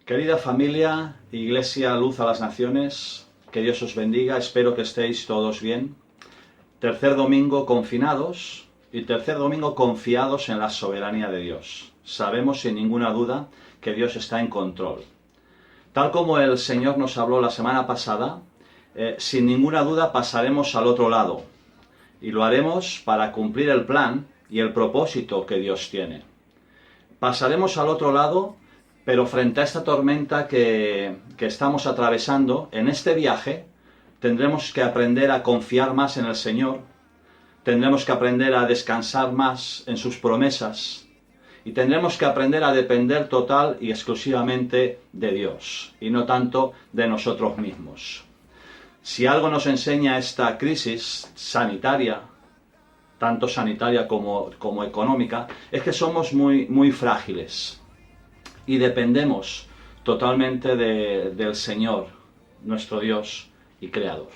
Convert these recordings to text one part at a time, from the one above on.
Querida familia, Iglesia Luz a las Naciones, que Dios os bendiga, espero que estéis todos bien. Tercer domingo confinados y tercer domingo confiados en la soberanía de Dios. Sabemos sin ninguna duda que Dios está en control. Tal como el Señor nos habló la semana pasada, sin ninguna duda pasaremos al otro lado y lo haremos para cumplir el plan y el propósito que Dios tiene. Pasaremos al otro lado, pero frente a esta tormenta que estamos atravesando, en este viaje tendremos que aprender a confiar más en el Señor, tendremos que aprender a descansar más en sus promesas y tendremos que aprender a depender total y exclusivamente de Dios y no tanto de nosotros mismos. Si algo nos enseña esta crisis sanitaria, tanto sanitaria como económica, es que somos muy frágiles y dependemos totalmente del Señor, nuestro Dios y Creador.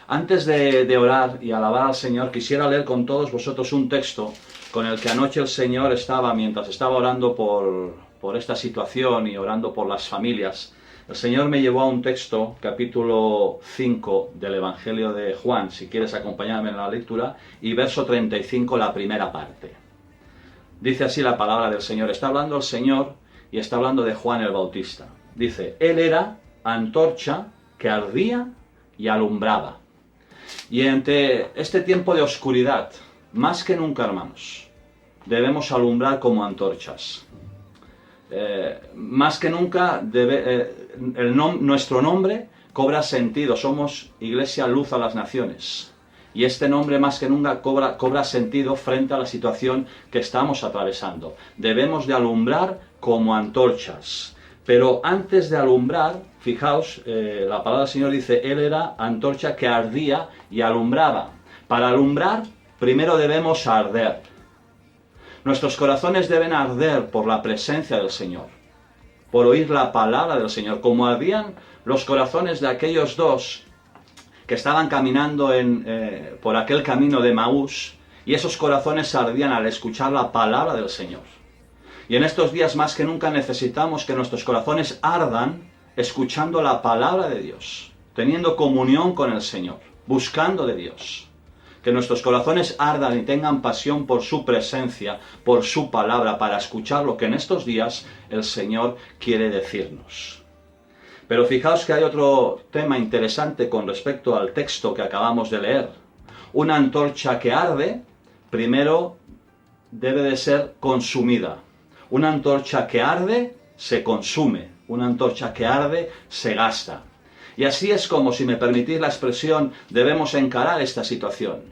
Antes de orar y alabar al Señor, quisiera leer con todos vosotros un texto con el que anoche el Señor mientras estaba orando por esta situación y orando por las familias. El Señor me llevó a un texto, capítulo 5 del Evangelio de Juan, si quieres acompañarme en la lectura, y verso 35, la primera parte. Dice así la palabra del Señor. Está hablando el Señor y está hablando de Juan el Bautista. Dice, Él era antorcha que ardía y alumbraba. Y ante este tiempo de oscuridad, más que nunca, hermanos, debemos alumbrar como antorchas. Más que nunca nuestro nombre cobra sentido. Somos Iglesia Luz a las Naciones. Y este nombre más que nunca cobra sentido frente a la situación que estamos atravesando. Debemos de alumbrar como antorchas. Pero antes de alumbrar, fijaos, la palabra del Señor dice, Él era antorcha que ardía y alumbraba. Para alumbrar, primero debemos arder. Nuestros corazones deben arder por la presencia del Señor, por oír la palabra del Señor, como ardían los corazones de aquellos dos que estaban caminando por aquel camino de Emaús, y esos corazones ardían al escuchar la palabra del Señor. Y en estos días más que nunca necesitamos que nuestros corazones ardan escuchando la palabra de Dios, teniendo comunión con el Señor, buscando de Dios. Que nuestros corazones ardan y tengan pasión por su presencia, por su palabra, para escuchar lo que en estos días el Señor quiere decirnos. Pero fijaos que hay otro tema interesante con respecto al texto que acabamos de leer. Una antorcha que arde, primero debe de ser consumida. Una antorcha que arde, se consume. Una antorcha que arde, se gasta. Y así es como, si me permitís la expresión, debemos encarar esta situación.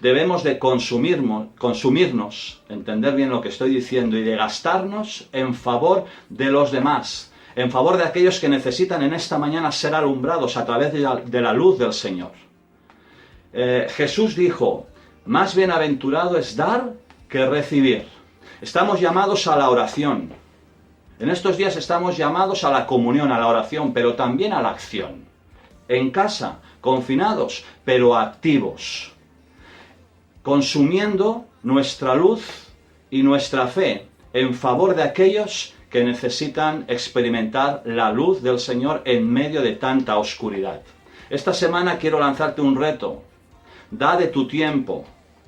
Debemos de consumirnos, entender bien lo que estoy diciendo, y de gastarnos en favor de los demás, en favor de aquellos que necesitan en esta mañana ser alumbrados a través de la luz del Señor. Jesús dijo, más bienaventurado es dar que recibir. Estamos llamados a la oración. En estos días estamos llamados a la comunión, a la oración, pero también a la acción. En casa, confinados, pero activos. Consumiendo nuestra luz y nuestra fe en favor de aquellos que necesitan experimentar la luz del Señor en medio de tanta oscuridad. Esta semana quiero lanzarte un reto. Da de tu tiempo.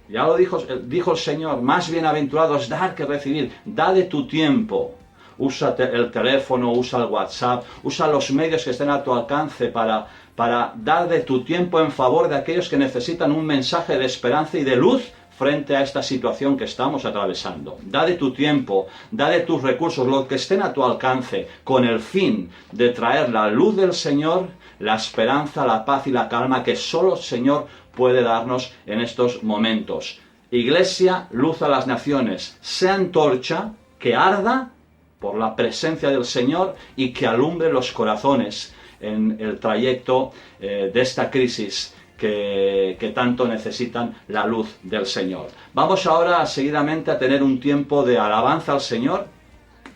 Ya lo dijo el Señor, más bienaventurado es dar que recibir. Da de tu tiempo. Usa el teléfono, usa el WhatsApp, usa los medios que estén a tu alcance para dar de tu tiempo en favor de aquellos que necesitan un mensaje de esperanza y de luz frente a esta situación que estamos atravesando. Da de tu tiempo, da de tus recursos, lo que estén a tu alcance, con el fin de traer la luz del Señor, la esperanza, la paz y la calma que solo el Señor puede darnos en estos momentos. Iglesia, Luz a las Naciones, sea antorcha que arda por la presencia del Señor y que alumbre los corazones en el trayecto de esta crisis que tanto necesitan la luz del Señor. Vamos ahora seguidamente a tener un tiempo de alabanza al Señor.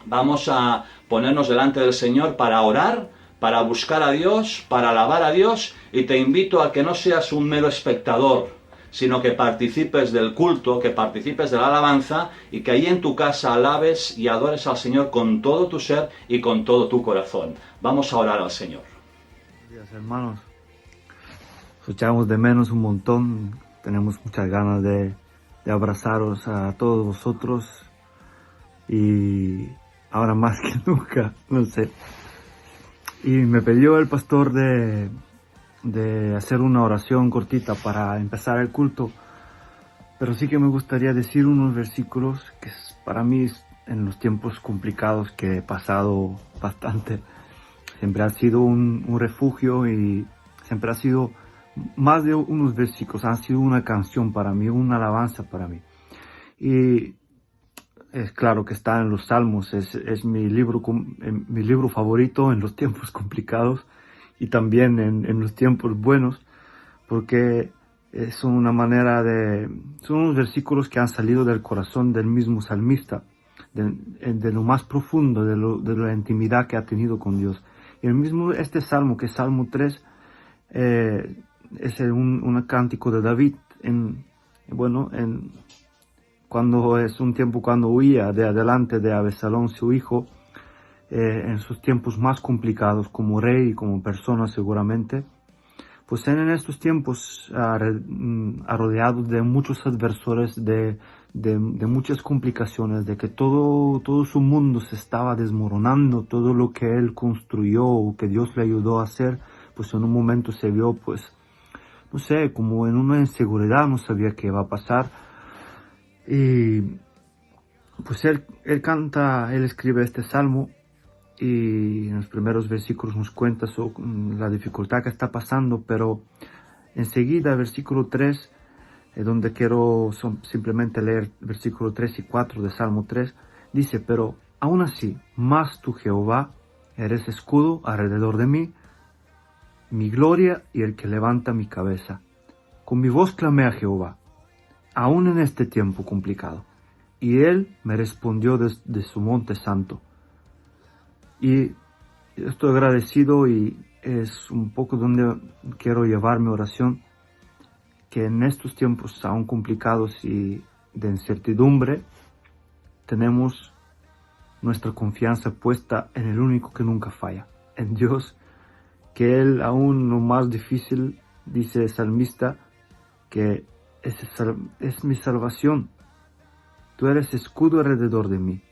Vamos a ponernos delante del Señor para orar, para buscar a Dios, para alabar a Dios, y te invito a que no seas un mero espectador, sino que participes del culto, que participes de la alabanza y que ahí en tu casa alabes y adores al Señor con todo tu ser y con todo tu corazón. Vamos a orar al Señor. Buenos días, hermanos. Os echamos de menos un montón. Tenemos muchas ganas de abrazaros a todos vosotros. Y ahora más que nunca, no sé. Y me pidió el pastor de hacer una oración cortita para empezar el culto. Pero sí que me gustaría decir unos versículos que para mí en los tiempos complicados que he pasado bastante, siempre ha sido un refugio y siempre ha sido más de unos versículos, ha sido una canción para mí, una alabanza para mí. Y es claro que está en los Salmos, es mi libro favorito en los tiempos complicados y también en los tiempos buenos, porque son son unos versículos que han salido del corazón del mismo salmista, de lo más profundo, de la intimidad que ha tenido con Dios. Y este salmo, que es Salmo 3, es un cántico de David, cuando es un tiempo cuando huía de adelante de Absalón, su hijo, en sus tiempos más complicados como rey y como persona seguramente. Pues en estos tiempos, rodeado de muchos adversarios, de muchas complicaciones, de que todo su mundo se estaba desmoronando, todo lo que él construyó o que Dios le ayudó a hacer, pues en un momento se vio, pues, no sé, como en una inseguridad, no sabía qué iba a pasar. Y pues él escribe este salmo y en los primeros versículos nos cuenta la dificultad que está pasando, pero enseguida, versículo 3, donde quiero simplemente leer versículo 3 y 4 de Salmo 3, dice: pero aún así, más tú, Jehová, eres escudo alrededor de mí, mi gloria y el que levanta mi cabeza. Con mi voz clamé a Jehová, aún en este tiempo complicado, y él me respondió de su monte santo. Y estoy agradecido, y es un poco donde quiero llevar mi oración, que en estos tiempos aún complicados y de incertidumbre, tenemos nuestra confianza puesta en el único que nunca falla, en Dios, que Él, aún lo más difícil, dice el salmista, que es mi salvación. Tú eres escudo alrededor de mí,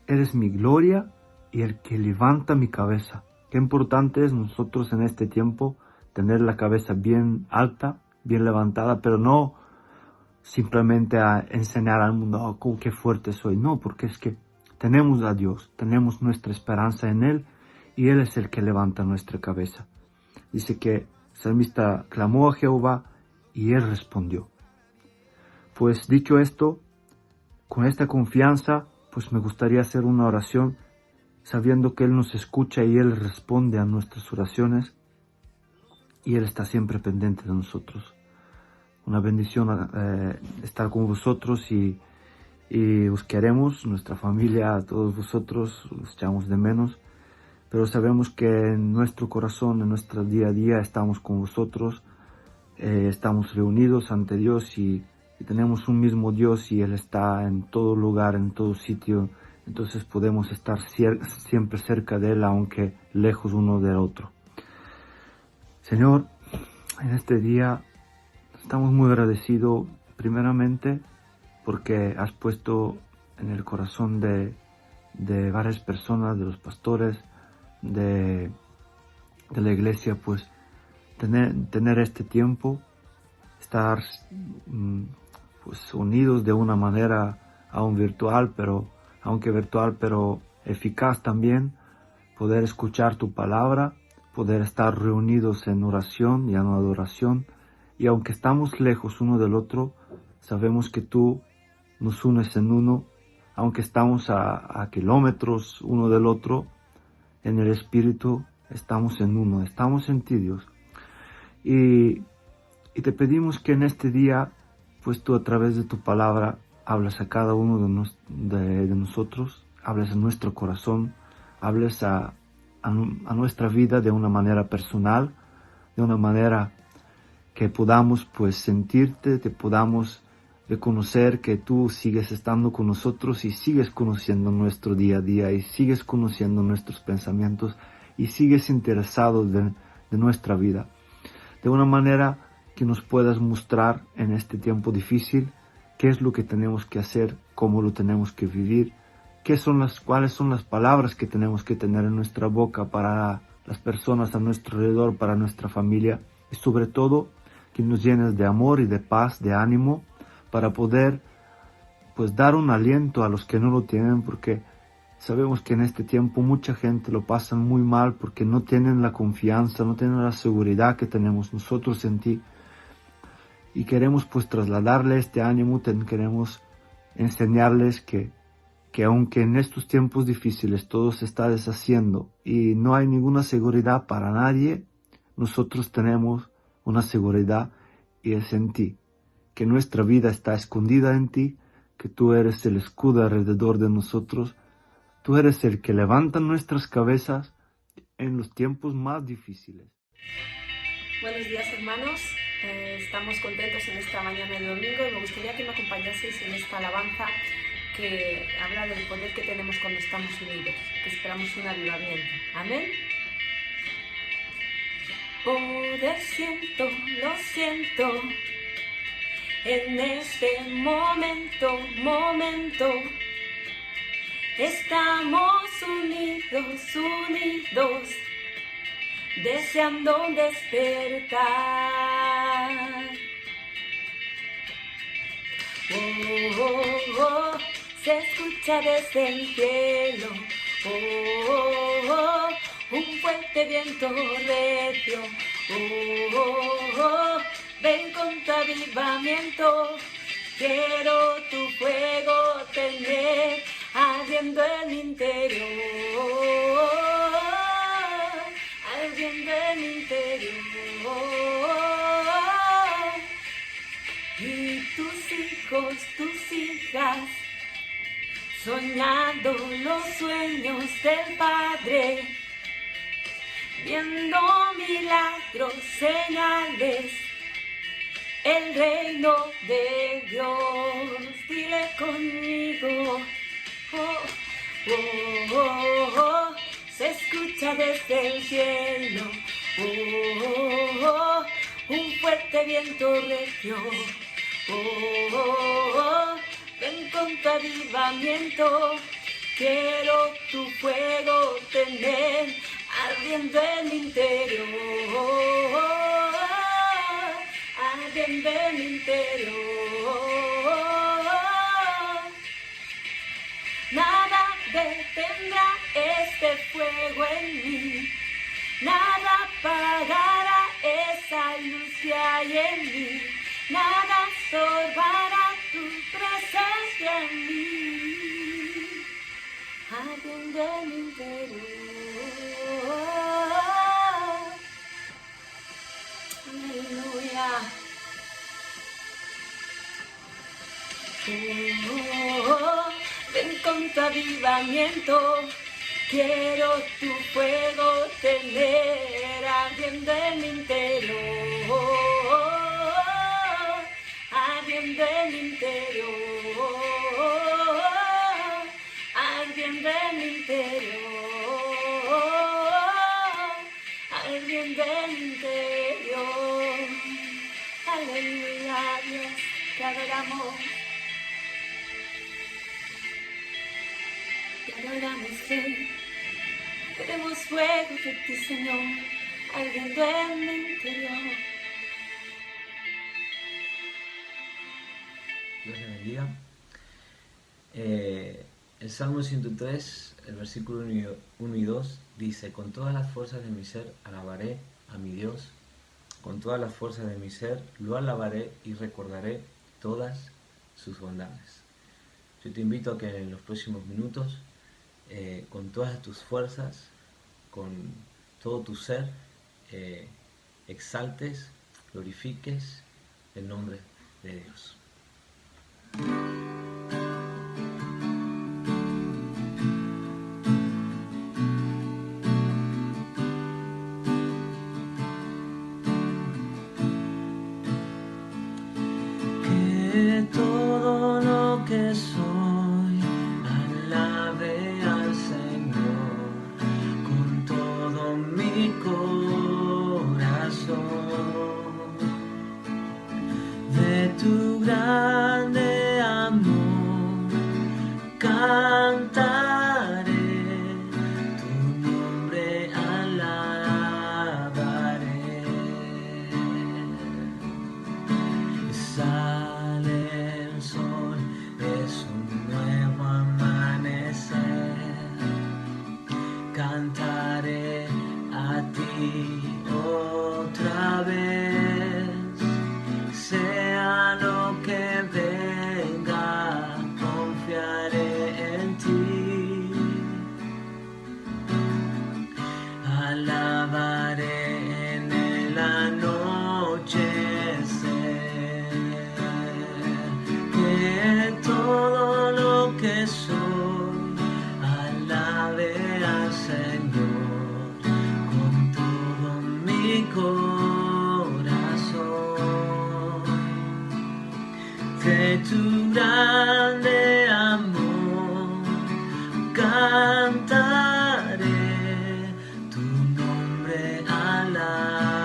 eres mi gloria y el que levanta mi cabeza. Qué importante es nosotros en este tiempo tener la cabeza bien alta, bien levantada, pero no simplemente a enseñar al mundo, oh, qué fuerte soy. No, porque es que tenemos a Dios, tenemos nuestra esperanza en Él y Él es el que levanta nuestra cabeza. Dice que el salmista clamó a Jehová y Él respondió. Pues dicho esto, con esta confianza, pues me gustaría hacer una oración sabiendo que Él nos escucha y Él responde a nuestras oraciones y Él está siempre pendiente de nosotros. Una bendición estar con vosotros y os queremos, nuestra familia, a todos vosotros, os echamos de menos, pero sabemos que en nuestro corazón, en nuestro día a día estamos con vosotros, estamos reunidos ante Dios y tenemos un mismo Dios y Él está en todo lugar, en todo sitio. Entonces podemos estar siempre cerca de Él, aunque lejos uno del otro. Señor, en este día estamos muy agradecidos, primeramente, porque has puesto en el corazón de varias personas, de los pastores, de la iglesia, pues tener este tiempo, estar pues unidos de una manera aún virtual, pero eficaz también, poder escuchar tu palabra, poder estar reunidos en oración y en adoración, y aunque estamos lejos uno del otro, sabemos que tú nos unes en uno, aunque estamos a kilómetros uno del otro, en el Espíritu estamos en uno, estamos en ti, Dios. Y te pedimos que en este día, pues tú a través de tu palabra, hablas a cada uno de nosotros, hables a nuestro corazón, hables a nuestra vida de una manera personal, de una manera que podamos pues sentirte, te podamos reconocer que tú sigues estando con nosotros y sigues conociendo nuestro día a día y sigues conociendo nuestros pensamientos y sigues interesado de nuestra vida. De una manera que nos puedas mostrar en este tiempo difícil qué es lo que tenemos que hacer, cómo lo tenemos que vivir, cuáles son las palabras que tenemos que tener en nuestra boca para las personas a nuestro alrededor, para nuestra familia, y sobre todo que nos llenes de amor y de paz, de ánimo, para poder pues dar un aliento a los que no lo tienen, porque sabemos que en este tiempo mucha gente lo pasa muy mal porque no tienen la confianza, no tienen la seguridad que tenemos nosotros en ti. Y queremos pues trasladarle este ánimo, queremos enseñarles que aunque en estos tiempos difíciles todo se está deshaciendo y no hay ninguna seguridad para nadie, nosotros tenemos una seguridad y es en ti, que nuestra vida está escondida en ti, que tú eres el escudo alrededor de nosotros, tú eres el que levanta nuestras cabezas en los tiempos más difíciles. Buenos días, hermanos. Estamos contentos en esta mañana de domingo y me gustaría que me acompañaseis en esta alabanza que habla del poder que tenemos cuando estamos unidos, que esperamos un avivamiento. Amén. Poder siento, lo siento, en este momento, estamos unidos, deseando despertar. Oh, oh, oh, se escucha desde el cielo. Oh, oh, oh, un fuerte viento recio. Oh, oh, oh, ven con tu avivamiento. Quiero tu fuego tener ardiendo en mi interior. Ardiendo en mi interior. Y tus hijos, tus hijas, soñando los sueños del Padre, viendo milagros, señales, el reino de Dios. Dile conmigo, oh, oh, oh, oh, se escucha desde el cielo, oh, oh, oh, un fuerte viento recio. Oh, oh, oh, ven con tu avivamiento, quiero tu fuego tener ardiendo en mi interior, ardiendo en mi interior. Nada detendrá este fuego en mí, nada apagará esa luz que hay en mí. Nada estorbará tu presencia en mí, ardiendo en mi interior. Aleluya. Oh, oh, oh, ven con tu avivamiento, quiero tu fuego tener ardiendo en mi interior. Ardiendo en mi interior, ardiendo en mi interior, ardiendo en mi interior. Aleluya, Dios, te adoramos. Te adoramos, Rey. Queremos fuego de ti, Señor, ardiendo en mi interior. Dios le bendiga. El Salmo 103, el versículo 1 y 2 dice: con todas las fuerzas de mi ser alabaré a mi Dios, con todas las fuerzas de mi ser lo alabaré y recordaré todas sus bondades. Yo te invito a que en los próximos minutos, con todas tus fuerzas, con todo tu ser, exaltes, glorifiques el nombre de Dios. todo lo que soy alabe al Señor con todo mi corazón. De tu grande amor cantaré, tu nombre alabaré. Sale el sol, es un nuevo amanecer, cantaré a ti otra vez, sea lo que venga, confiaré en ti, alabaré en el anochecer, que todo lo que soy alabe al Señor con todo mi corazón. De tu grande amor cantaré, tu nombre alabaré.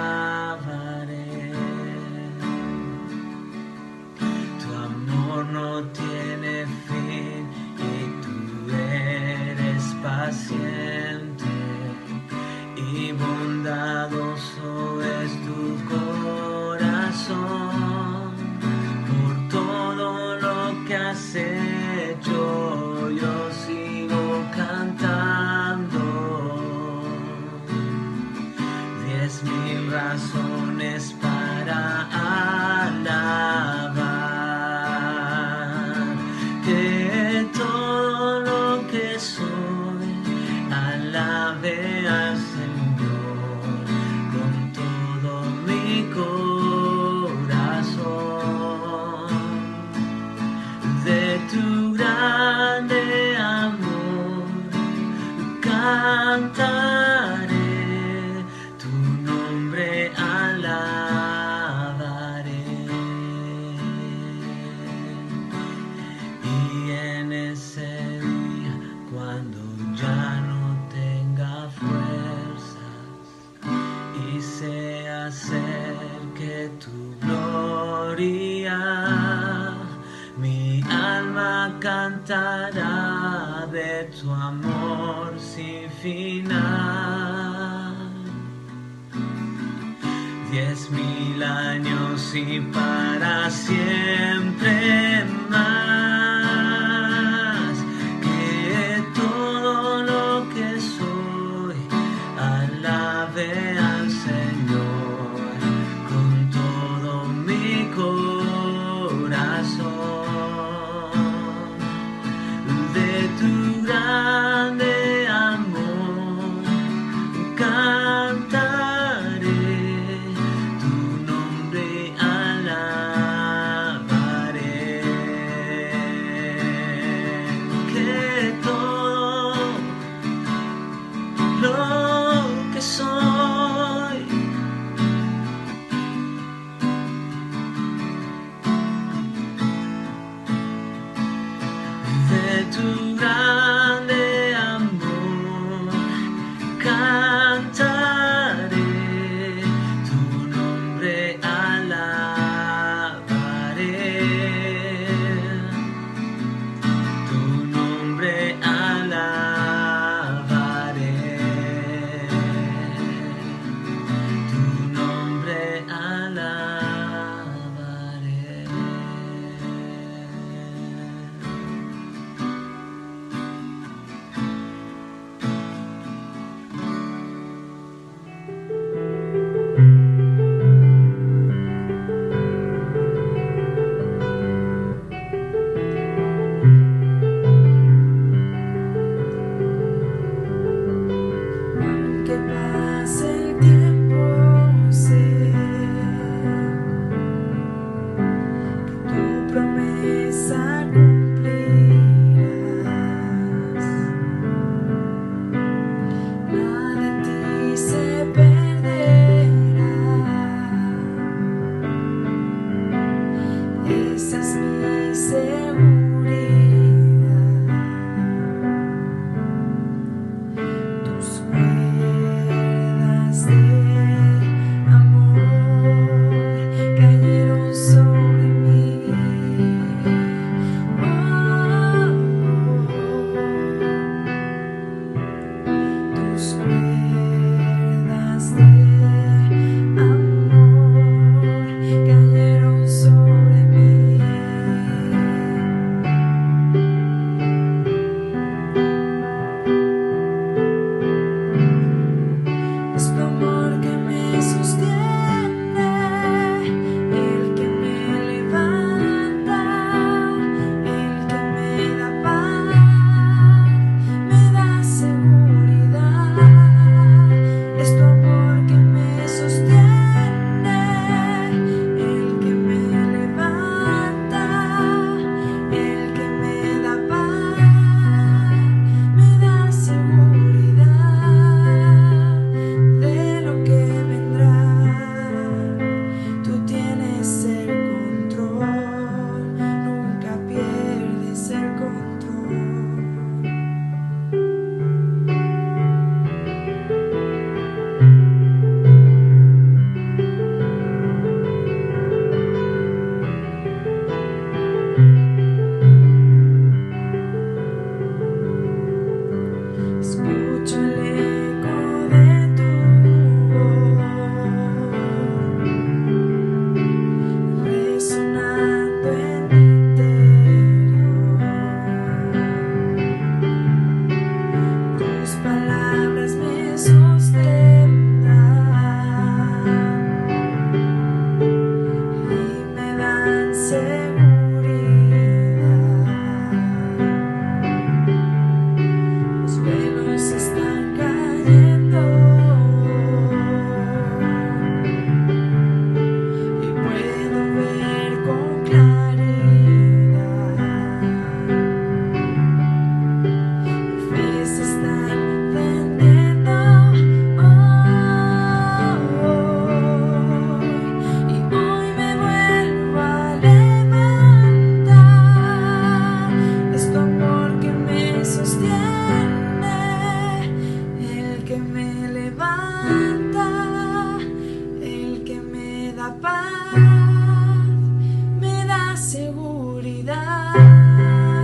Tu amor no tiene fin y tú eres paciente y bondadoso es tu corazón. Por todo lo que has hecho yo sigo cantando. 10,000 razones para alabar, que todo lo que soy alabe al Señor con todo mi corazón. De tu grande amor cantaré, tu nombre alabaré. Y en ese día, cuando ya no tenga fuerzas y se acerque tu gloria, mi alma cantará de tu amor sin final. 10,000 años y para siempre más, que todo lo que soy alabe al Señor con todo mi corazón. De tu grande amor cantaré, tu nombre alabaré, que todo lo que soy de tu grande amor cantaré, tu nombre alabaré, tu nombre alabaré, tu nombre alabaré.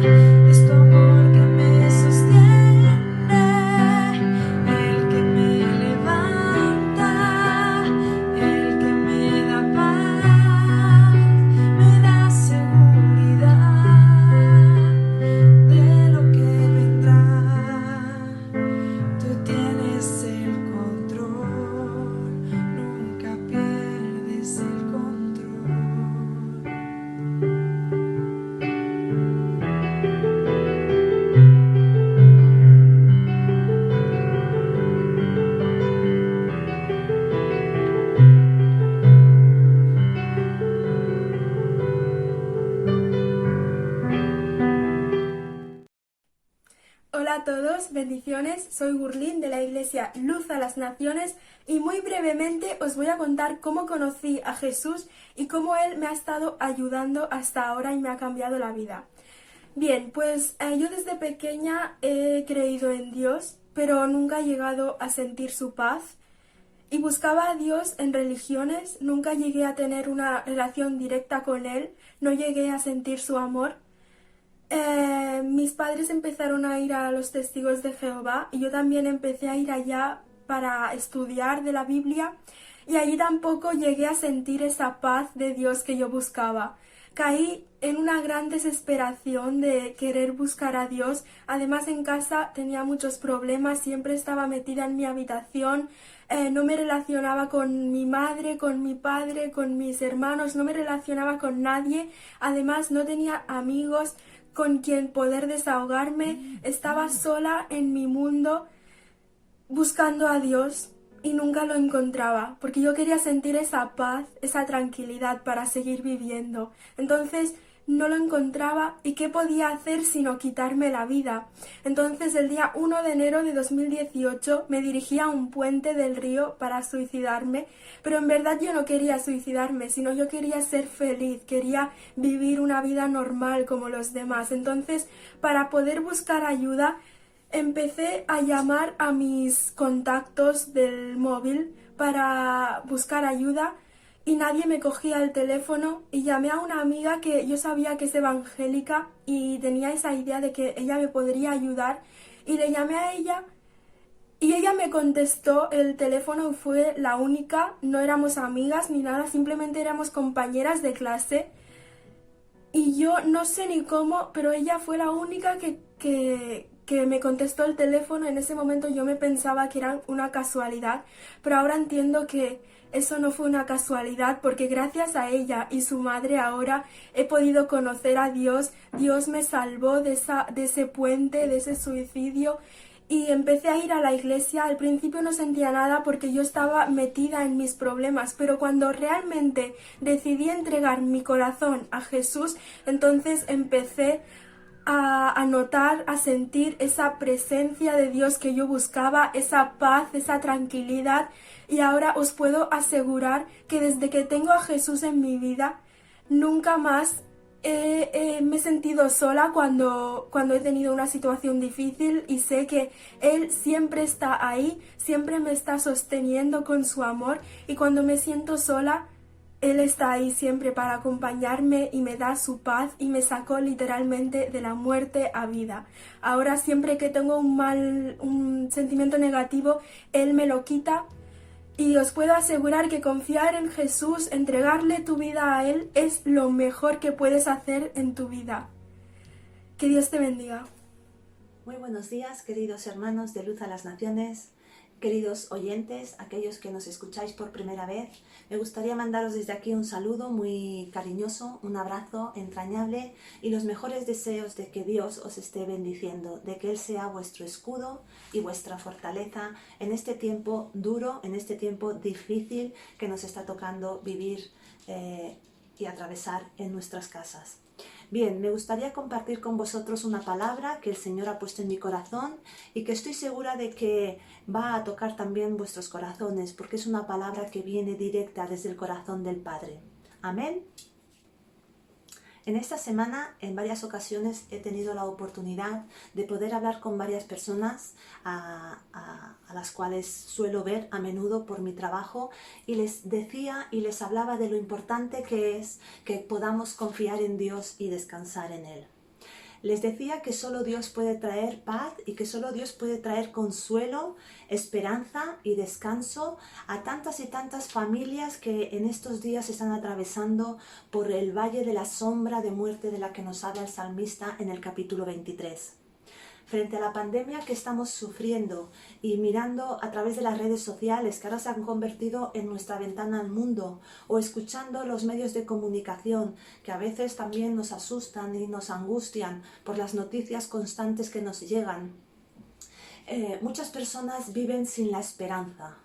es tu amor que me sostiene, el que me levanta, el que me da paz, me da seguridad de lo que vendrá. Tú tienes el control, nunca pierdes el control. Hola a todos, bendiciones, soy Gurlín de la Iglesia Luz a las Naciones y muy brevemente os voy a contar cómo conocí a Jesús y cómo Él me ha estado ayudando hasta ahora y me ha cambiado la vida. Bien, pues yo desde pequeña he creído en Dios, pero nunca he llegado a sentir su paz y buscaba a Dios en religiones, nunca llegué a tener una relación directa con Él, no llegué a sentir su amor. Mis padres empezaron a ir a los Testigos de Jehová y yo también empecé a ir allá para estudiar de la Biblia y allí tampoco llegué a sentir esa paz de Dios que yo buscaba. Caí en una gran desesperación de querer buscar a Dios. Además en casa tenía muchos problemas, siempre estaba metida en mi habitación, no me relacionaba con mi madre, con mi padre, con mis hermanos, no me relacionaba con nadie. Además no tenía amigos con quien poder desahogarme, estaba sola en mi mundo buscando a Dios y nunca lo encontraba, porque yo quería sentir esa paz, esa tranquilidad para seguir viviendo. Entonces no lo encontraba y ¿qué podía hacer sino quitarme la vida? Entonces el día 1 de enero de 2018 me dirigí a un puente del río para suicidarme, pero en verdad yo no quería suicidarme, sino yo quería ser feliz, quería vivir una vida normal como los demás. Entonces, para poder buscar ayuda, empecé a llamar a mis contactos del móvil para buscar ayuda y nadie me cogía el teléfono y llamé a una amiga que yo sabía que es evangélica y tenía esa idea de que ella me podría ayudar y le llamé a ella y ella me contestó el teléfono y fue la única, no éramos amigas ni nada, simplemente éramos compañeras de clase y yo no sé ni cómo, pero ella fue la única que me contestó el teléfono. En ese momento yo me pensaba que era una casualidad, pero ahora entiendo que eso no fue una casualidad, porque gracias a ella y su madre ahora he podido conocer a Dios. Dios me salvó de ese puente, de ese suicidio, y empecé a ir a la iglesia. Al principio no sentía nada porque yo estaba metida en mis problemas, pero cuando realmente decidí entregar mi corazón a Jesús, entonces empecé a notar, a sentir esa presencia de Dios que yo buscaba, esa paz, esa tranquilidad, y ahora os puedo asegurar que desde que tengo a Jesús en mi vida, nunca más me he sentido sola cuando he tenido una situación difícil, y sé que Él siempre está ahí, siempre me está sosteniendo con su amor, y cuando me siento sola, Él está ahí siempre para acompañarme y me da su paz y me sacó literalmente de la muerte a vida. Ahora siempre que tengo un sentimiento negativo, Él me lo quita, y os puedo asegurar que confiar en Jesús, entregarle tu vida a Él, es lo mejor que puedes hacer en tu vida. Que Dios te bendiga. Muy buenos días, queridos hermanos de Luz a las Naciones, queridos oyentes, aquellos que nos escucháis por primera vez. Me gustaría mandaros desde aquí un saludo muy cariñoso, un abrazo entrañable y los mejores deseos de que Dios os esté bendiciendo, de que Él sea vuestro escudo y vuestra fortaleza en este tiempo duro, en este tiempo difícil que nos está tocando vivir y atravesar en nuestras casas. Bien, me gustaría compartir con vosotros una palabra que el Señor ha puesto en mi corazón y que estoy segura de que va a tocar también vuestros corazones, porque es una palabra que viene directa desde el corazón del Padre. Amén. En esta semana, en varias ocasiones, he tenido la oportunidad de poder hablar con varias personas a las cuales suelo ver a menudo por mi trabajo, y les decía y les hablaba de lo importante que es que podamos confiar en Dios y descansar en Él. Les decía que solo Dios puede traer paz y que solo Dios puede traer consuelo, esperanza y descanso a tantas y tantas familias que en estos días están atravesando por el valle de la sombra de muerte de la que nos habla el salmista en el capítulo 23. Frente a la pandemia que estamos sufriendo y mirando a través de las redes sociales que ahora se han convertido en nuestra ventana al mundo, o escuchando los medios de comunicación que a veces también nos asustan y nos angustian por las noticias constantes que nos llegan, muchas personas viven sin la esperanza,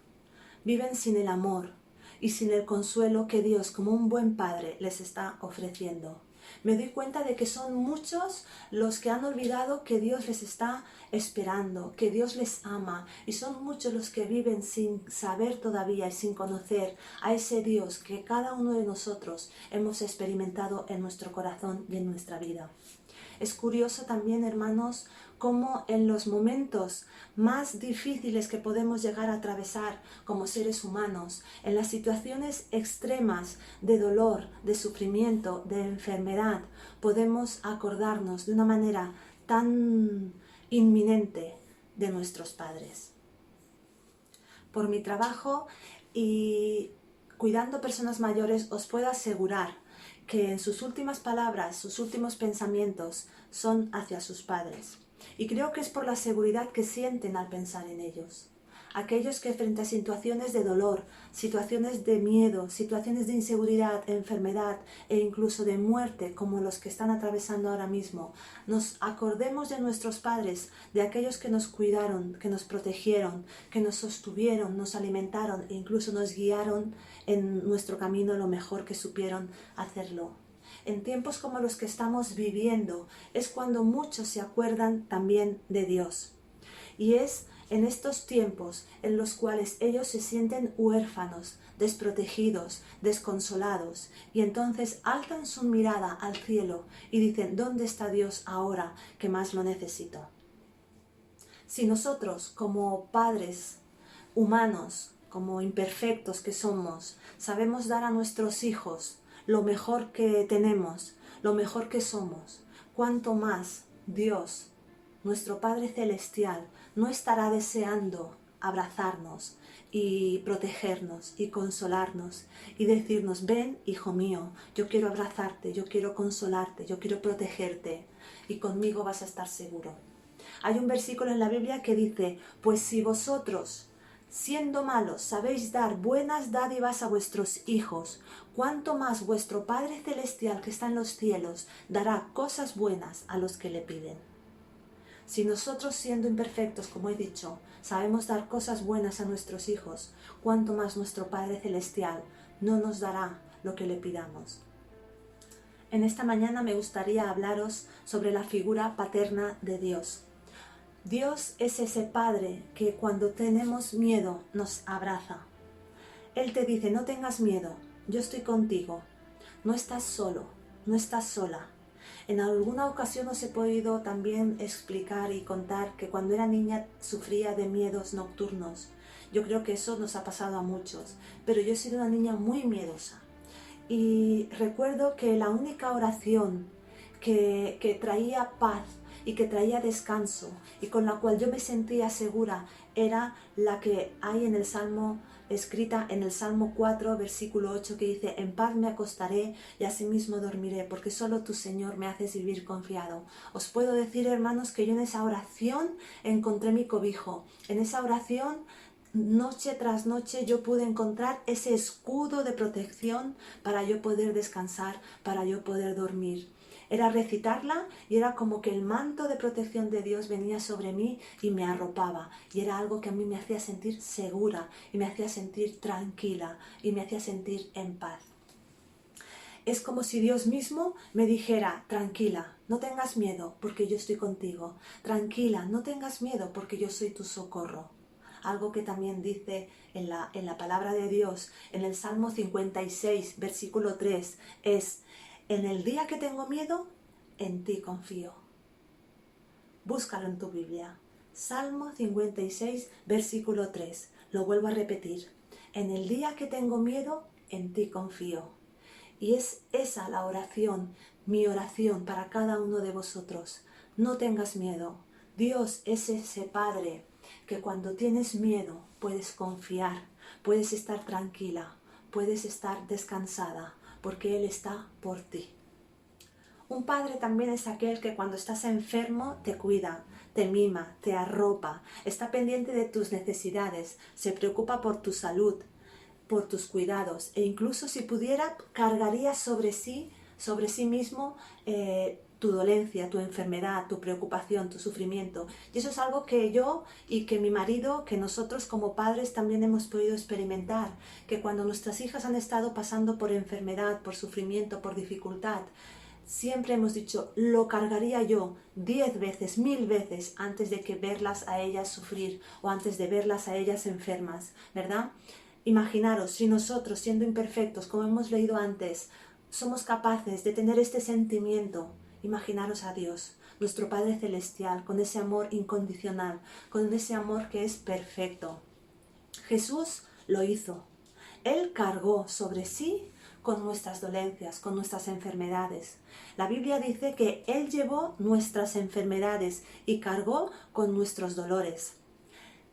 viven sin el amor y sin el consuelo que Dios, como un buen padre, les está ofreciendo. Me doy cuenta de que son muchos los que han olvidado que Dios les está esperando, que Dios les ama, y son muchos los que viven sin saber todavía y sin conocer a ese Dios que cada uno de nosotros hemos experimentado en nuestro corazón y en nuestra vida. Es curioso también, hermanos, cómo en los momentos más difíciles que podemos llegar a atravesar como seres humanos, en las situaciones extremas de dolor, de sufrimiento, de enfermedad, podemos acordarnos de una manera tan inminente de nuestros padres. Por mi trabajo y cuidando personas mayores, os puedo asegurar que en sus últimas palabras, sus últimos pensamientos son hacia sus padres. Y creo que es por la seguridad que sienten al pensar en ellos. Aquellos que frente a situaciones de dolor, situaciones de miedo, situaciones de inseguridad, enfermedad e incluso de muerte, como los que están atravesando ahora mismo, nos acordemos de nuestros padres, de aquellos que nos cuidaron, que nos protegieron, que nos sostuvieron, nos alimentaron e incluso nos guiaron en nuestro camino lo mejor que supieron hacerlo. En tiempos como los que estamos viviendo es cuando muchos se acuerdan también de Dios. Y es en estos tiempos en los cuales ellos se sienten huérfanos, desprotegidos, desconsolados, y entonces alzan su mirada al cielo y dicen: ¿dónde está Dios ahora que más lo necesito? Si nosotros, como padres humanos, como imperfectos que somos, sabemos dar a nuestros hijos lo mejor que tenemos, lo mejor que somos, cuánto más Dios, nuestro Padre Celestial, no estará deseando abrazarnos y protegernos y consolarnos y decirnos: ven, hijo mío, yo quiero abrazarte, yo quiero consolarte, yo quiero protegerte y conmigo vas a estar seguro. Hay un versículo en la Biblia que dice: pues si vosotros, siendo malos, sabéis dar buenas dádivas a vuestros hijos, cuánto más vuestro Padre Celestial que está en los cielos dará cosas buenas a los que le piden. Si nosotros, siendo imperfectos, como he dicho, sabemos dar cosas buenas a nuestros hijos, cuánto más nuestro Padre Celestial no nos dará lo que le pidamos. En esta mañana me gustaría hablaros sobre la figura paterna de Dios. Dios es ese Padre que cuando tenemos miedo nos abraza. Él te dice: no tengas miedo, yo estoy contigo, no estás solo, no estás sola. En alguna ocasión os he podido también explicar y contar que cuando era niña sufría de miedos nocturnos. Yo creo que eso nos ha pasado a muchos, pero yo he sido una niña muy miedosa. Y recuerdo que la única oración que traía paz y que traía descanso y con la cual yo me sentía segura era la que hay en el Salmo, escrita en el Salmo 4, versículo 8, que dice: en paz me acostaré y asimismo dormiré, porque solo tú, Señor, me haces vivir confiado. Os puedo decir, hermanos, que yo en esa oración encontré mi cobijo. En esa oración, noche tras noche, yo pude encontrar ese escudo de protección para yo poder descansar, para yo poder dormir. Era recitarla y era como que el manto de protección de Dios venía sobre mí y me arropaba. Y era algo que a mí me hacía sentir segura y me hacía sentir tranquila y me hacía sentir en paz. Es como si Dios mismo me dijera: tranquila, no tengas miedo porque yo estoy contigo. Tranquila, no tengas miedo porque yo soy tu socorro. Algo que también dice en la palabra de Dios, en el Salmo 56, versículo 3, es: en el día que tengo miedo, en ti confío. Búscalo en tu Biblia. Salmo 56, versículo 3. Lo vuelvo a repetir. En el día que tengo miedo, en ti confío. Y es esa la oración mi oración para cada uno de vosotros. No tengas miedo. Dios es ese Padre que cuando tienes miedo puedes confiar, puedes estar tranquila, puedes estar descansada, porque Él está por ti. Un padre también es aquel que cuando estás enfermo te cuida, te mima, te arropa, está pendiente de tus necesidades, se preocupa por tu salud, por tus cuidados e incluso si pudiera cargaría sobre sí mismo tu dolencia, tu enfermedad, tu preocupación, tu sufrimiento. Y eso es algo que yo y que mi marido, que nosotros como padres también hemos podido experimentar, que cuando nuestras hijas han estado pasando por enfermedad, por sufrimiento, por dificultad, siempre hemos dicho, lo cargaría yo 10 veces, 1000 veces antes de que verlas a ellas sufrir o antes de verlas a ellas enfermas, ¿verdad? Imaginaros, si nosotros, siendo imperfectos, como hemos leído antes, somos capaces de tener este sentimiento, imaginaros a Dios, nuestro Padre Celestial, con ese amor incondicional, con ese amor que es perfecto. Jesús lo hizo. Él cargó sobre sí con nuestras dolencias, con nuestras enfermedades. La Biblia dice que Él llevó nuestras enfermedades y cargó con nuestros dolores.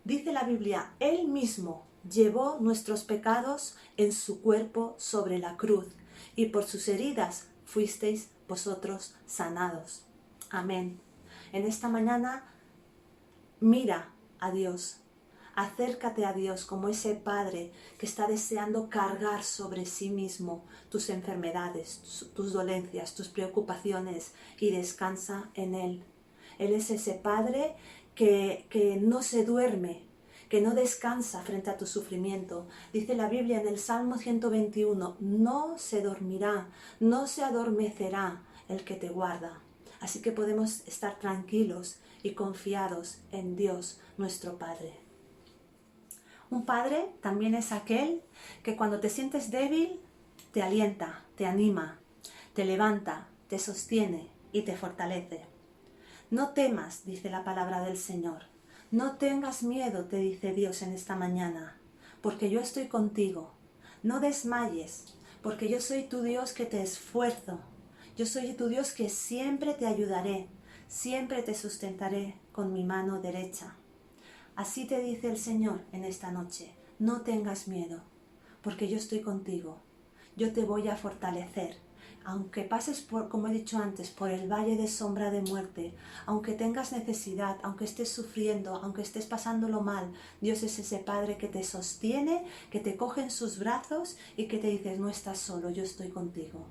Dice la Biblia, Él mismo llevó nuestros pecados en su cuerpo sobre la cruz y por sus heridas fuisteis vosotros sanados. Amén. En esta mañana mira a Dios. Acércate a Dios como ese Padre que está deseando cargar sobre sí mismo tus enfermedades, tus dolencias, tus preocupaciones y descansa en Él. Él es ese Padre que no se duerme, que no descansa frente a tu sufrimiento. Dice la Biblia en el Salmo 121, no se dormirá, no se adormecerá el que te guarda. Así que podemos estar tranquilos y confiados en Dios, nuestro Padre. Un padre también es aquel que cuando te sientes débil, te alienta, te anima, te levanta, te sostiene y te fortalece. No temas, dice la palabra del Señor. No tengas miedo, te dice Dios en esta mañana, porque yo estoy contigo. No desmayes, porque yo soy tu Dios que te esfuerzo. Yo soy tu Dios que siempre te ayudaré, siempre te sustentaré con mi mano derecha. Así te dice el Señor en esta noche, no tengas miedo, porque yo estoy contigo, yo te voy a fortalecer. Aunque pases por, como he dicho antes, por el valle de sombra de muerte, aunque tengas necesidad, aunque estés sufriendo, aunque estés pasándolo mal, Dios es ese Padre que te sostiene, que te coge en sus brazos y que te dice, no estás solo, yo estoy contigo.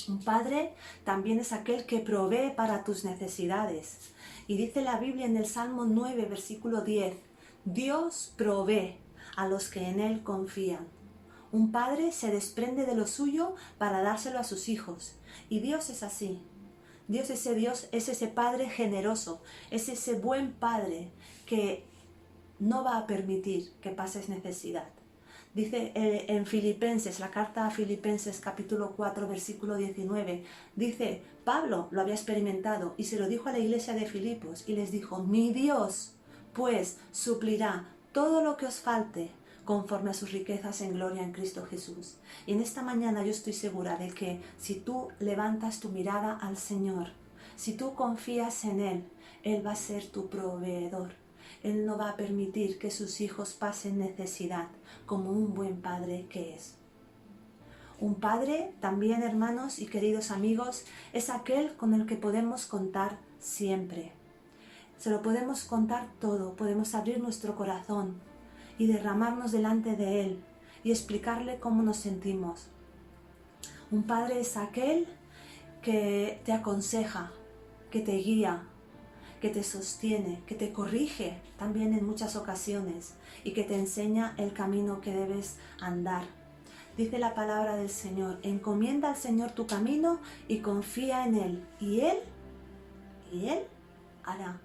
Un padre también es aquel que provee para tus necesidades. Y dice la Biblia en el Salmo 9, versículo 10, Dios provee a los que en Él confían. Un padre se desprende de lo suyo para dárselo a sus hijos. Y Dios es así. Dios es ese Padre generoso, es ese buen Padre que no va a permitir que pases necesidad. Dice en Filipenses, la carta a Filipenses capítulo 4 versículo 19, dice, Pablo lo había experimentado y se lo dijo a la iglesia de Filipos y les dijo, mi Dios pues suplirá todo lo que os falte conforme a sus riquezas en gloria en Cristo Jesús. Y en esta mañana yo estoy segura de que si tú levantas tu mirada al Señor, si tú confías en Él, Él va a ser tu proveedor. Él no va a permitir que sus hijos pasen necesidad, como un buen padre que es. Un padre, también hermanos y queridos amigos, es aquel con el que podemos contar siempre. Se lo podemos contar todo, podemos abrir nuestro corazón y derramarnos delante de Él y explicarle cómo nos sentimos. Un padre es aquel que te aconseja, que te guía, que te sostiene, que te corrige también en muchas ocasiones y que te enseña el camino que debes andar. Dice la palabra del Señor, encomienda al Señor tu camino y confía en Él. Y Él hará.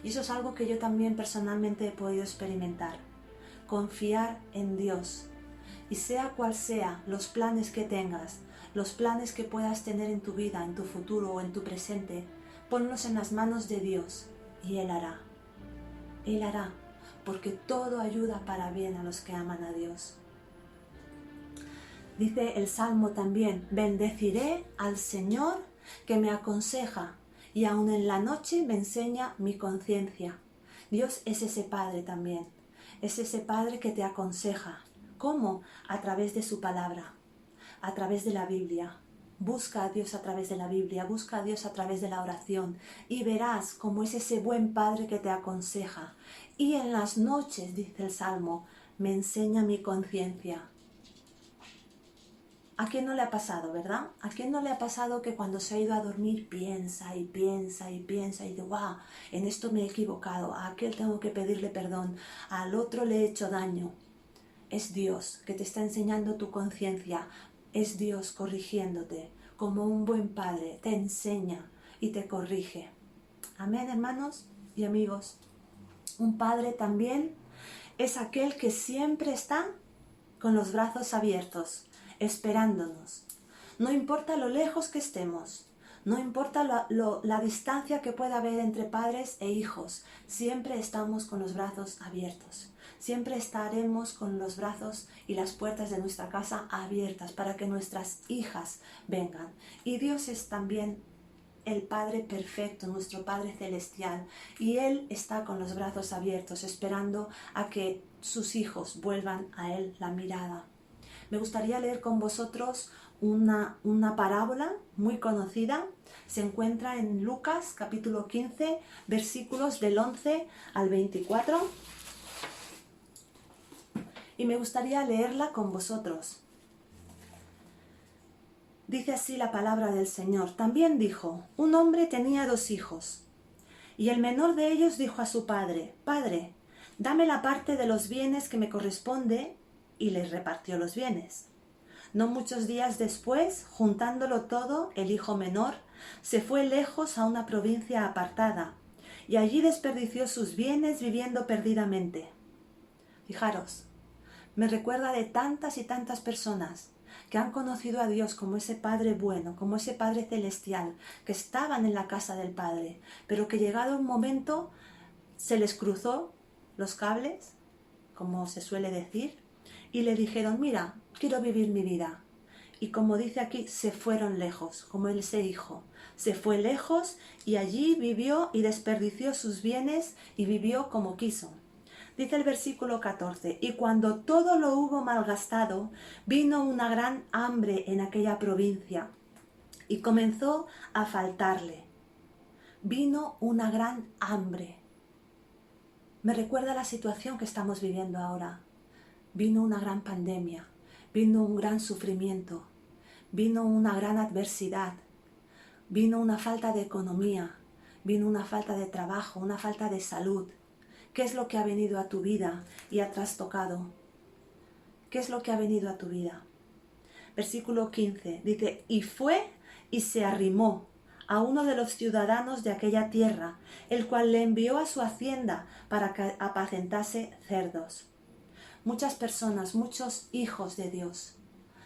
Y eso es algo que yo también personalmente he podido experimentar. Confiar en Dios. Y sea cual sea los planes que tengas, los planes que puedas tener en tu vida, en tu futuro o en tu presente, ponlos en las manos de Dios y Él hará. Él hará, porque todo ayuda para bien a los que aman a Dios. Dice el Salmo también, bendeciré al Señor que me aconseja y aun en la noche me enseña mi conciencia. Dios es ese Padre también, es ese Padre que te aconseja. ¿Cómo? A través de su palabra, a través de la Biblia. Busca a Dios a través de la Biblia, busca a Dios a través de la oración y verás cómo es ese buen Padre que te aconseja. Y en las noches, dice el Salmo, me enseña mi conciencia. ¿A quién no le ha pasado, verdad? ¿A quién no le ha pasado que cuando se ha ido a dormir piensa y piensa y piensa y dice, wow, en esto me he equivocado, a aquel tengo que pedirle perdón, al otro le he hecho daño? Es Dios que te está enseñando tu conciencia, es Dios corrigiéndote, como un buen padre te enseña y te corrige. Amén, hermanos y amigos. Un padre también es aquel que siempre está con los brazos abiertos, esperándonos. No importa lo lejos que estemos, no importa la distancia que pueda haber entre padres e hijos, siempre estamos con los brazos abiertos. Siempre estaremos con los brazos y las puertas de nuestra casa abiertas para que nuestras hijas vengan. Y Dios es también el Padre perfecto, nuestro Padre celestial, y Él está con los brazos abiertos, esperando a que sus hijos vuelvan a Él la mirada. Me gustaría leer con vosotros una parábola muy conocida. Se encuentra en Lucas capítulo 15, versículos del 11 al 24. Y me gustaría leerla con vosotros. Dice así la palabra del Señor. También dijo, un hombre tenía 2 hijos, y el menor de ellos dijo a su padre, Padre, dame la parte de los bienes que me corresponde, y les repartió los bienes. No muchos días después, juntándolo todo, el hijo menor se fue lejos a una provincia apartada, y allí desperdició sus bienes viviendo perdidamente. Fijaros, me recuerda de tantas y tantas personas que han conocido a Dios como ese Padre bueno, como ese Padre celestial, que estaban en la casa del Padre, pero que llegado un momento se les cruzó los cables, como se suele decir, y le dijeron, mira, quiero vivir mi vida. Y como dice aquí, se fueron lejos, como ese hijo. Se fue lejos y allí vivió y desperdició sus bienes y vivió como quiso. Dice el versículo 14, y cuando todo lo hubo malgastado, vino una gran hambre en aquella provincia y comenzó a faltarle. Vino una gran hambre. Me recuerda la situación que estamos viviendo ahora. Vino una gran pandemia, vino un gran sufrimiento, vino una gran adversidad, vino una falta de economía, vino una falta de trabajo, una falta de salud. ¿Qué es lo que ha venido a tu vida y ha trastocado? ¿Qué es lo que ha venido a tu vida? Versículo 15 dice, y fue y se arrimó a uno de los ciudadanos de aquella tierra, el cual le envió a su hacienda para que apacentase cerdos. Muchas personas, muchos hijos de Dios,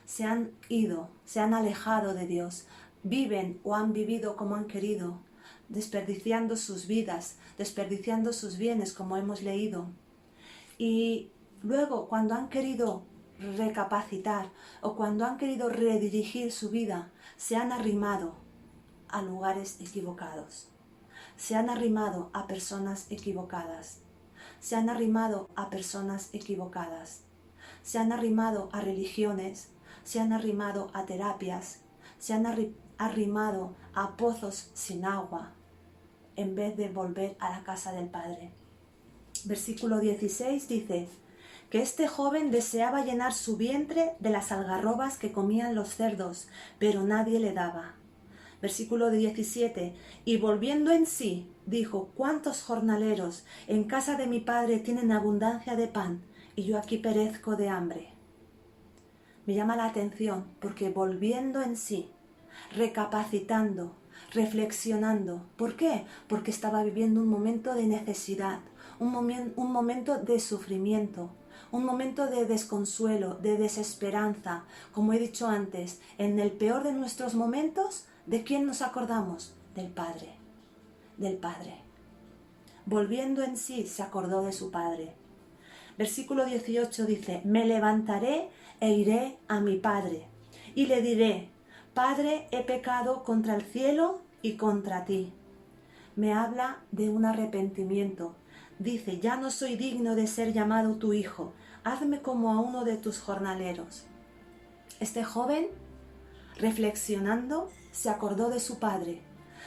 se han ido, se han alejado de Dios, viven o han vivido como han querido, desperdiciando sus vidas, desperdiciando sus bienes, como hemos leído. Y luego, cuando han querido recapacitar o cuando han querido redirigir su vida, se han arrimado a lugares equivocados, se han arrimado a personas equivocadas, se han arrimado a personas equivocadas, se han arrimado a religiones, se han arrimado a terapias, se han arrimado a pozos sin agua, en vez de volver a la casa del Padre. Versículo 16 dice que este joven deseaba llenar su vientre de las algarrobas que comían los cerdos, pero nadie le daba. Versículo 17, y volviendo en sí, dijo, ¿cuántos jornaleros en casa de mi padre tienen abundancia de pan, y yo aquí perezco de hambre? Me llama la atención porque volviendo en sí, recapacitando, reflexionando. ¿Por qué? Porque estaba viviendo un momento de necesidad, un momento de sufrimiento, un momento de desconsuelo, de desesperanza. Como he dicho antes, en el peor de nuestros momentos, ¿de quién nos acordamos? Del Padre, del Padre. Volviendo en sí, se acordó de su Padre. Versículo 18 dice, me levantaré e iré a mi padre y le diré, Padre, he pecado contra el cielo y contra ti. Me habla de un arrepentimiento. Dice, ya no soy digno de ser llamado tu hijo, hazme como a uno de tus jornaleros. Este joven, reflexionando, se acordó de su padre,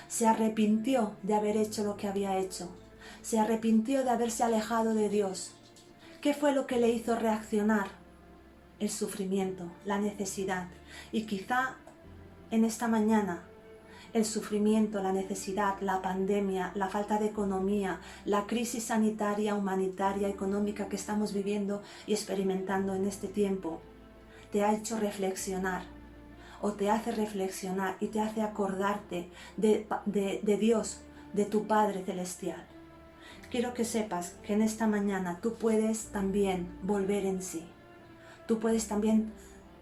se arrepintió de haber hecho lo que había hecho, se arrepintió de haberse alejado de Dios. ¿Qué fue lo que le hizo reaccionar? El sufrimiento, la necesidad. Y quizá en esta mañana el sufrimiento, la necesidad, la pandemia, la falta de economía, la crisis sanitaria, humanitaria, económica que estamos viviendo y experimentando en este tiempo, te ha hecho reflexionar o te hace reflexionar y te hace acordarte de Dios, de tu Padre Celestial. Quiero que sepas que en esta mañana tú puedes también volver en sí. Tú puedes también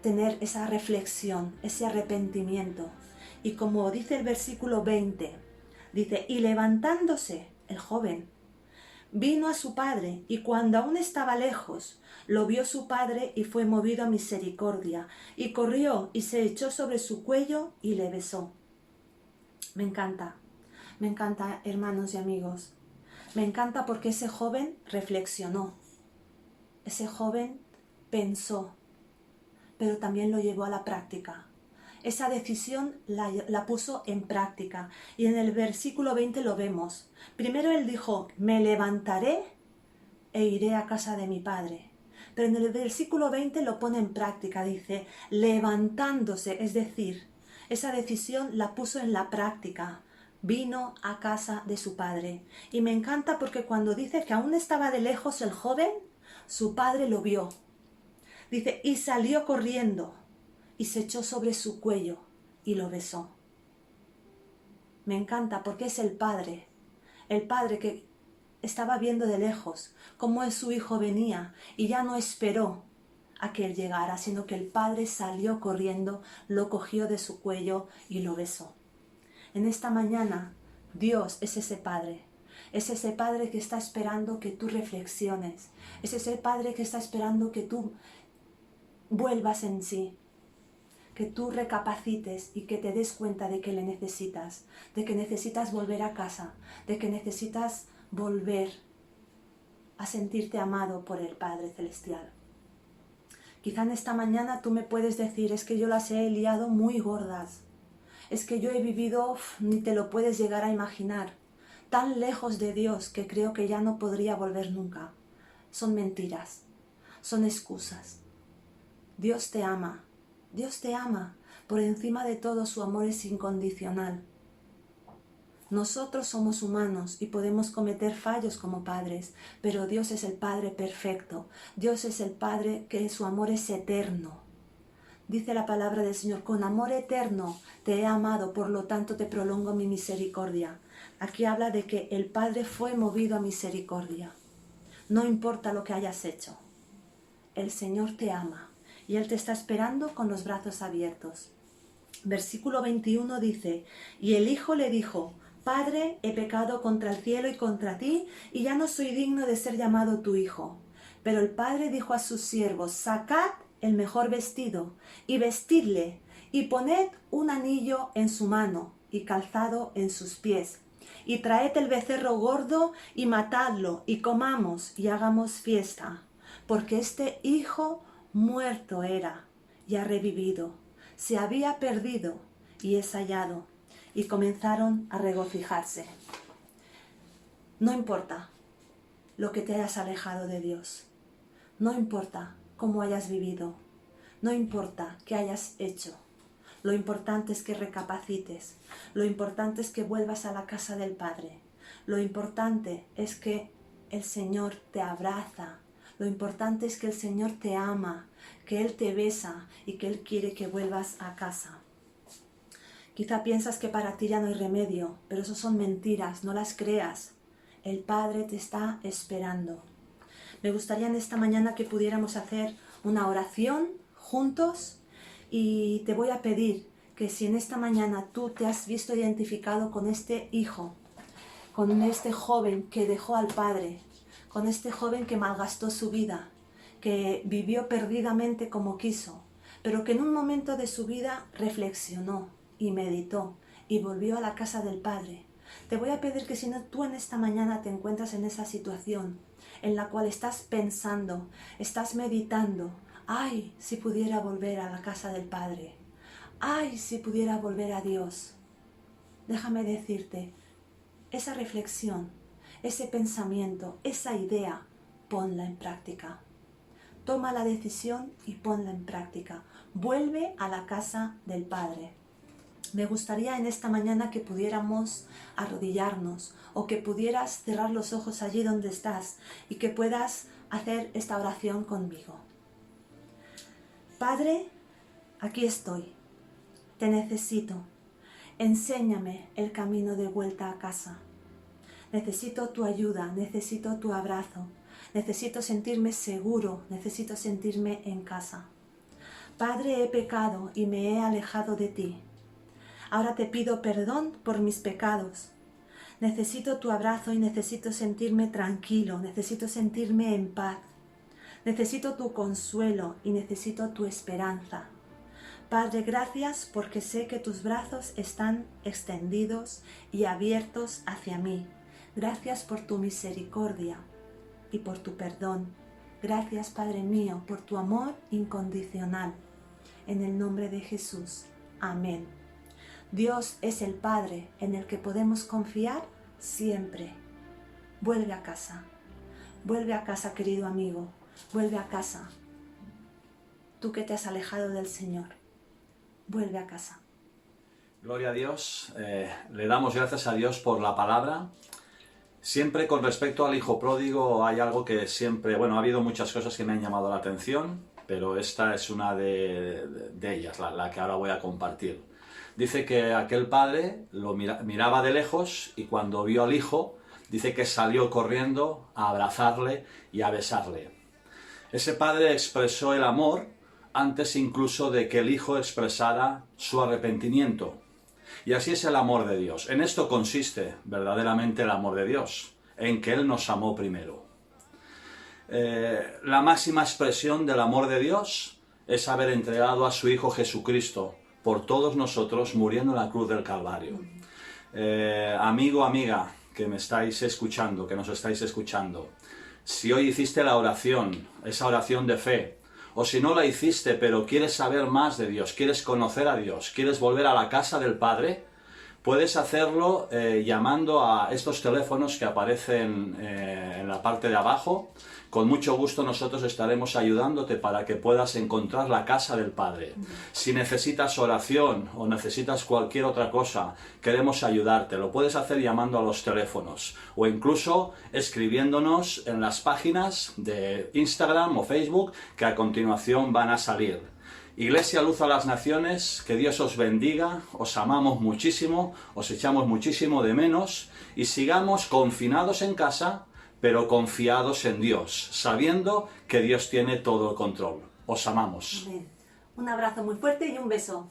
tener esa reflexión, ese arrepentimiento. Y como dice el versículo 20, dice, y levantándose el joven, vino a su padre, y cuando aún estaba lejos, lo vio su padre y fue movido a misericordia, y corrió y se echó sobre su cuello y le besó. Me encanta, hermanos y amigos. Me encanta porque ese joven reflexionó, ese joven pensó, pero también lo llevó a la práctica. Esa decisión la puso en práctica. Y en el versículo 20 lo vemos. Primero él dijo, me levantaré e iré a casa de mi padre. Pero en el versículo 20 lo pone en práctica. Dice, levantándose, es decir, esa decisión la puso en la práctica. Vino a casa de su padre. Y me encanta porque cuando dice que aún estaba de lejos el joven, su padre lo vio. Dice, y salió corriendo. Y se echó sobre su cuello y lo besó. Me encanta porque es el padre que estaba viendo de lejos cómo su hijo venía y ya no esperó a que él llegara, sino que el padre salió corriendo, lo cogió de su cuello y lo besó. En esta mañana, Dios es ese padre que está esperando que tú reflexiones, es ese padre que está esperando que tú vuelvas en sí, que tú recapacites y que te des cuenta de que le necesitas, de que necesitas volver a casa, de que necesitas volver a sentirte amado por el Padre Celestial. Quizá en esta mañana tú me puedes decir, es que yo las he liado muy gordas, es que yo he vivido, ni te lo puedes llegar a imaginar, tan lejos de Dios que creo que ya no podría volver nunca. Son mentiras, son excusas. Dios te ama. Dios te ama, por encima de todo su amor es incondicional. Nosotros somos humanos y podemos cometer fallos como padres, pero Dios es el Padre perfecto. Dios es el Padre que su amor es eterno. Dice la palabra del Señor, con amor eterno te he amado, por lo tanto te prolongo mi misericordia. Aquí habla de que el Padre fue movido a misericordia. No importa lo que hayas hecho, el Señor te ama. Y Él te está esperando con los brazos abiertos. Versículo 21 dice, y el hijo le dijo, Padre, he pecado contra el cielo y contra ti, y ya no soy digno de ser llamado tu hijo. Pero el padre dijo a sus siervos, sacad el mejor vestido, y vestidle, y poned un anillo en su mano, y calzado en sus pies. Y traed el becerro gordo, y matadlo, y comamos, y hagamos fiesta. Porque este hijo muerto era y ha revivido, se había perdido y es hallado, y comenzaron a regocijarse. No importa lo que te hayas alejado de Dios, no importa cómo hayas vivido, no importa qué hayas hecho, lo importante es que recapacites, lo importante es que vuelvas a la casa del Padre, lo importante es que el Señor te abraza. Lo importante es que el Señor te ama, que Él te besa y que Él quiere que vuelvas a casa. Quizá piensas que para ti ya no hay remedio, pero eso son mentiras, no las creas. El Padre te está esperando. Me gustaría en esta mañana que pudiéramos hacer una oración juntos y te voy a pedir que si en esta mañana tú te has visto identificado con este hijo, con este joven que dejó al Padre, con este joven que malgastó su vida, que vivió perdidamente como quiso, pero que en un momento de su vida reflexionó y meditó y volvió a la casa del Padre. Te voy a pedir que si no, tú en esta mañana te encuentras en esa situación en la cual estás pensando, estás meditando, ay, si pudiera volver a la casa del Padre, ay, si pudiera volver a Dios. Déjame decirte, esa reflexión, ese pensamiento, esa idea, ponla en práctica. Toma la decisión y ponla en práctica. Vuelve a la casa del Padre. Me gustaría en esta mañana que pudiéramos arrodillarnos o que pudieras cerrar los ojos allí donde estás y que puedas hacer esta oración conmigo. Padre, aquí estoy. Te necesito. Enséñame el camino de vuelta a casa. Necesito tu ayuda, necesito tu abrazo. Necesito sentirme seguro, necesito sentirme en casa. Padre, he pecado y me he alejado de ti. Ahora te pido perdón por mis pecados. Necesito tu abrazo y necesito sentirme tranquilo, necesito sentirme en paz. Necesito tu consuelo y necesito tu esperanza. Padre, gracias porque sé que tus brazos están extendidos y abiertos hacia mí. Gracias por tu misericordia y por tu perdón. Gracias, Padre mío, por tu amor incondicional. En el nombre de Jesús. Amén. Dios es el Padre en el que podemos confiar siempre. Vuelve a casa. Vuelve a casa, querido amigo. Vuelve a casa. Tú que te has alejado del Señor. Vuelve a casa. Gloria a Dios. Le damos gracias a Dios por la palabra. Siempre con respecto al hijo pródigo hay algo que siempre... Bueno, ha habido muchas cosas que me han llamado la atención, pero esta es una de ellas, la que ahora voy a compartir. Dice que aquel padre lo miraba de lejos y cuando vio al hijo, dice que salió corriendo a abrazarle y a besarle. Ese padre expresó el amor antes incluso de que el hijo expresara su arrepentimiento. Y así es el amor de Dios. En esto consiste verdaderamente el amor de Dios, en que Él nos amó primero. La máxima expresión del amor de Dios es haber entregado a su Hijo Jesucristo por todos nosotros, muriendo en la cruz del Calvario. Amigo, amiga, que me estáis escuchando, que nos estáis escuchando, si hoy hiciste la oración, esa oración de fe, o si no la hiciste, pero quieres saber más de Dios, quieres conocer a Dios, quieres volver a la casa del Padre, puedes hacerlo llamando a estos teléfonos que aparecen en la parte de abajo. Con mucho gusto nosotros estaremos ayudándote para que puedas encontrar la casa del Padre. Si necesitas oración o necesitas cualquier otra cosa, queremos ayudarte. Lo puedes hacer llamando a los teléfonos o incluso escribiéndonos en las páginas de Instagram o Facebook que a continuación van a salir. Iglesia Luz a las Naciones, que Dios os bendiga, os amamos muchísimo, os echamos muchísimo de menos y sigamos confinados en casa, pero confiados en Dios, sabiendo que Dios tiene todo el control. Os amamos. Amén. Un abrazo muy fuerte y un beso.